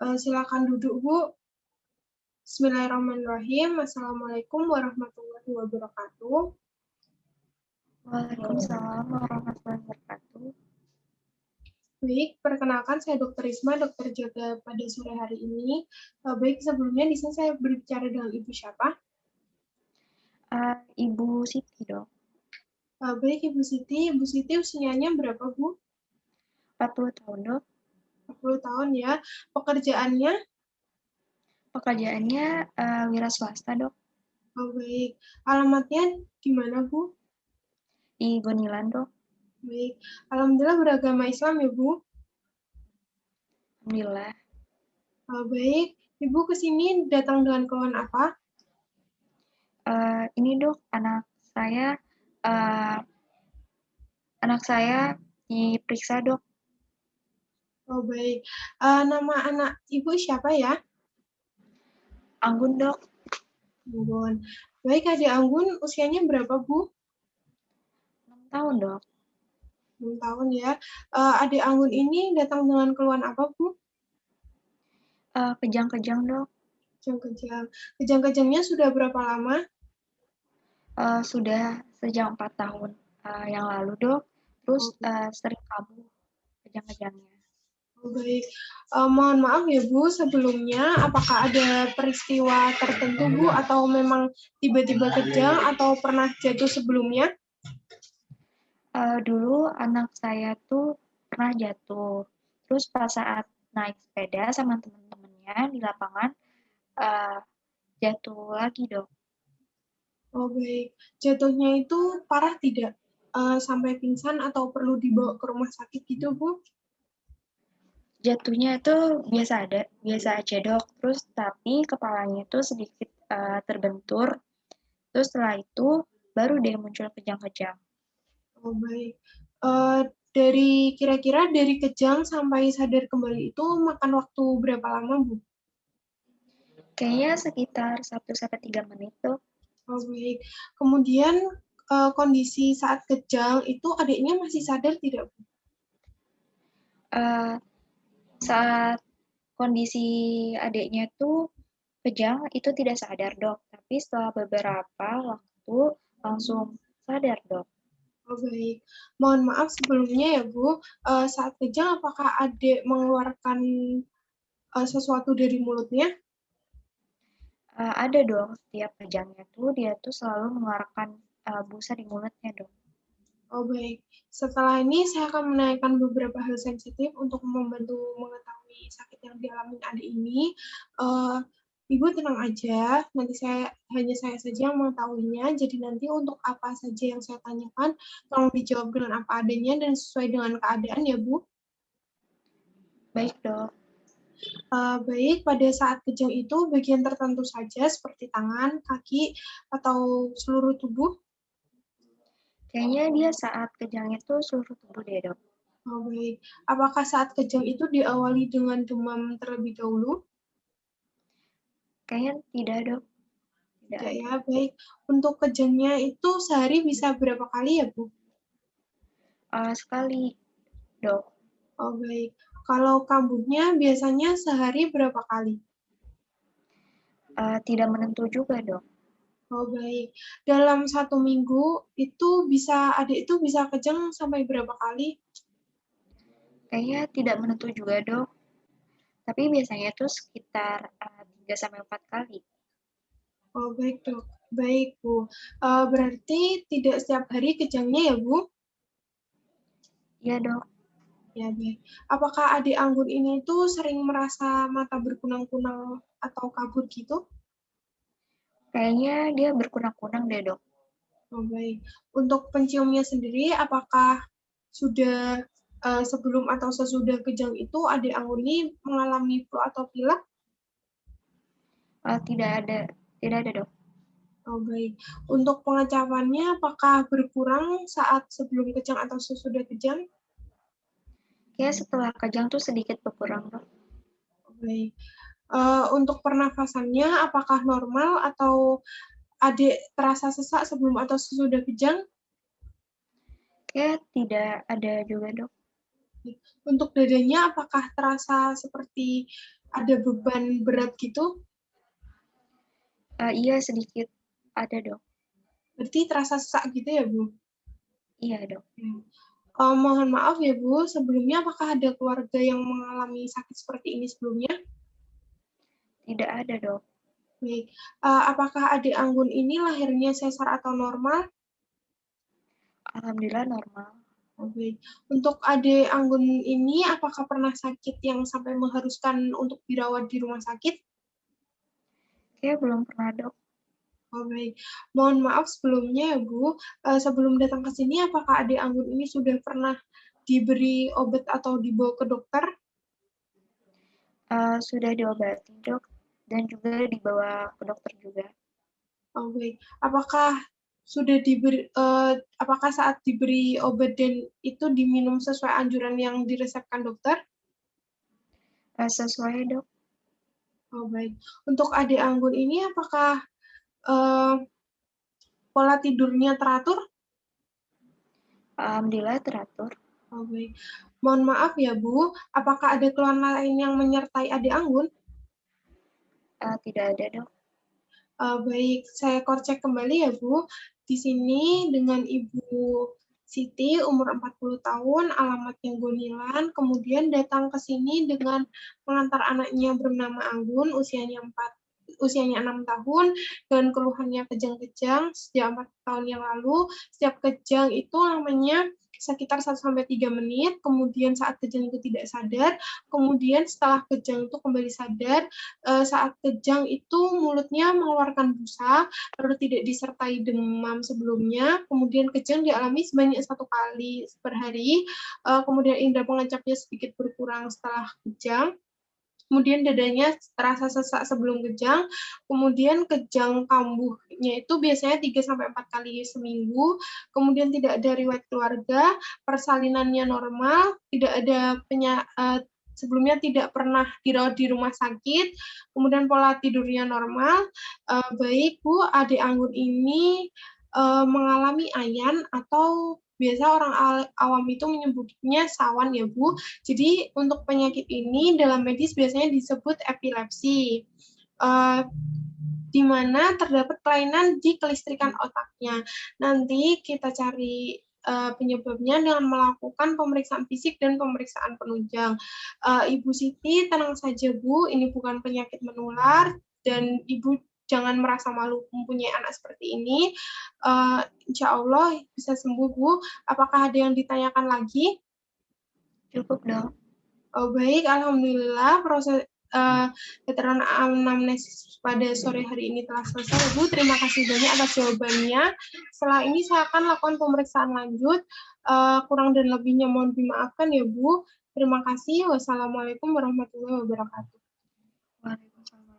Silakan duduk, Bu. Bismillahirrahmanirrahim. Assalamualaikum warahmatullahi wabarakatuh. Waalaikumsalam warahmatullahi wabarakatuh. Baik, perkenalkan saya Dr. Risma, dokter jaga pada sore hari ini. Baik, sebelumnya di sini saya berbicara dengan Ibu siapa? Ibu Siti, dok. Baik, Ibu Siti. Ibu Siti usianya berapa, Bu? 40 tahun, dok. 40 tahun ya. Pekerjaannya? Pekerjaannya wira swasta, dok. Baik. Alamatnya di mana, Bu? Di Gonilan, dok. Baik. Alhamdulillah beragama Islam ya, Bu? Alhamdulillah. Baik. Ibu ke sini datang dengan keluhan apa? Ini, dok, anak saya diperiksa, dok. Baik. Nama anak Ibu siapa ya? Anggun, dok. Anggun. Baik, Adik Anggun usianya berapa, Bu? 6 tahun, dok. 6 tahun ya. Adik Anggun ini datang dengan keluhan apa, Bu? Kejang-kejang, dok. Kejang-kejang. Kejang-kejangnya sudah berapa lama? Sudah sejak 4 tahun yang lalu, dok. Terus sering kambuh kejang-kejangnya. Baik. Mohon maaf ya, Bu, sebelumnya apakah ada peristiwa tertentu, Bu, atau memang tiba-tiba kejang atau pernah jatuh sebelumnya? Dulu anak saya tuh pernah jatuh. Terus pas saat naik sepeda sama teman-temannya di lapangan, jatuh lagi, dok. Baik. Jatuhnya itu parah tidak? Sampai pingsan atau perlu dibawa ke rumah sakit gitu, Bu? Jatuhnya itu biasa aja, dok. Terus tapi kepalanya itu sedikit terbentur. Terus setelah itu baru deh muncul kejang-kejang. Baik. Kira-kira dari kejang sampai sadar kembali itu makan waktu berapa lama, Bu? Kayaknya sekitar 1-3 menit, dok. Baik. Kemudian kondisi saat kejang itu adiknya masih sadar tidak, Bu? Saat kondisi adiknya tuh kejang itu tidak sadar, dok. Tapi setelah beberapa waktu langsung sadar, dok. Baik. Mohon maaf sebelumnya ya, Bu. Saat kejang apakah adik mengeluarkan sesuatu dari mulutnya? Ada dong, setiap kejangnya tuh dia tuh selalu mengeluarkan busa di mulutnya, dok. Baik. Setelah ini saya akan menanyakan beberapa hal sensitif untuk membantu mengetahui sakit yang dialami adik ini. Ibu tenang aja, nanti hanya saya saja yang mengetahuinya. Jadi nanti untuk apa saja yang saya tanyakan, tolong dijawab dengan apa adanya dan sesuai dengan keadaan ya, Bu. Baik, dok. Baik, pada saat kejang itu bagian tertentu saja seperti tangan, kaki, atau seluruh tubuh? Kayaknya dia saat kejangnya tuh seluruh tubuh deh, dok. Baik. Apakah saat kejang itu diawali dengan demam terlebih dahulu? Kayaknya tidak, dok. Tidak ya, baik. Untuk kejangnya itu sehari bisa berapa kali ya, Bu? Sekali, dok. Baik. Kalau kambuhnya biasanya sehari berapa kali? Tidak menentu juga, dok. Baik. Dalam 1 minggu adik itu bisa kejang sampai berapa kali? Kayaknya tidak menentu juga, dok. Tapi biasanya tuh sekitar 3-4 kali. Baik, Dok. Baik, Bu. Berarti tidak setiap hari kejangnya ya, Bu? Iya, dok. Ya, baik. Apakah adik Anggun ini tuh sering merasa mata berkunang-kunang atau kabur gitu? Kayaknya dia berkunang-kunang deh, dok. Baik. Untuk penciumnya sendiri, apakah sudah sebelum atau sesudah kejang itu adik Anggun ini mengalami flu atau pilek? Tidak ada, dok. Baik. Untuk pengecapannya, apakah berkurang saat sebelum kejang atau sesudah kejang? Kayak setelah kejang tuh sedikit berkurang, dok. Baik. Untuk pernafasannya, apakah normal atau adik terasa sesak sebelum atau sesudah kejang? Kayak tidak ada juga, dok. Untuk dadanya, apakah terasa seperti ada beban berat gitu? Iya, sedikit ada, Dok. Berarti terasa sesak gitu ya, Bu? Iya, Dok. Mohon maaf ya, Bu, sebelumnya apakah ada keluarga yang mengalami sakit seperti ini sebelumnya? Tidak ada, Dok. Baik. Apakah adik Anggun ini lahirnya sesar atau normal? Alhamdulillah normal. Baik. Untuk adik Anggun ini, apakah pernah sakit yang sampai mengharuskan untuk dirawat di rumah sakit? Kayaknya belum pernah, Dok. Baik. Mohon maaf sebelumnya ya, Bu. Sebelum datang ke sini, apakah adik Anggun ini sudah pernah diberi obat atau dibawa ke dokter? Sudah diobati, Dok, dan juga dibawa ke dokter juga. Baik. Apakah sudah apakah saat diberi obat dan itu diminum sesuai anjuran yang diresepkan dokter? Sesuai, Dok. Baik. Untuk adik Anggun ini, apakah uh, pola tidurnya teratur? Alhamdulillah teratur. Baik. Mohon maaf ya, Bu. Apakah ada keluhan lain yang menyertai adik Anggun? Tidak ada, Dok. Baik, saya cross-check kembali ya, Bu. Di sini dengan Ibu Siti, umur 40 tahun, alamatnya Gonilan, kemudian datang ke sini dengan mengantar anaknya bernama Anggun, usianya 6 tahun, dan keluhannya kejang-kejang sejak 4 tahun yang lalu. Setiap kejang itu lamanya sekitar 1-3 menit, kemudian saat kejang itu tidak sadar, kemudian setelah kejang itu kembali sadar, saat kejang itu mulutnya mengeluarkan busa, lalu tidak disertai demam sebelumnya, kemudian kejang dialami sebanyak 1 kali per hari, kemudian indera pengencapnya sedikit berkurang setelah kejang, kemudian dadanya terasa sesak sebelum kejang, kemudian kejang kambuhnya itu biasanya 3-4 kali seminggu, kemudian tidak ada riwayat keluarga, persalinannya normal, tidak ada sebelumnya tidak pernah dirawat di rumah sakit, kemudian pola tidurnya normal. Baik Bu, adik Anggun ini mengalami ayan atau biasa orang awam itu menyebutnya sawan ya Bu. Jadi untuk penyakit ini dalam medis biasanya disebut epilepsi, di mana terdapat kelainan di kelistrikan otaknya. Nanti kita cari penyebabnya dengan melakukan pemeriksaan fisik dan pemeriksaan penunjang. Ibu Siti, tenang saja Bu, ini bukan penyakit menular dan Ibu jangan merasa malu mempunyai anak seperti ini. Insya Allah bisa sembuh Bu. Apakah ada yang ditanyakan lagi? Cukup, Dok. Baik, alhamdulillah proses keterangan anamnesis pada sore hari ini telah selesai, Bu. Terima kasih banyak atas jawabannya. Setelah ini saya akan lakukan pemeriksaan lanjut. Kurang dan lebihnya mohon dimaafkan ya, Bu. Terima kasih. Wassalamualaikum warahmatullahi wabarakatuh. Waalaikumsalam.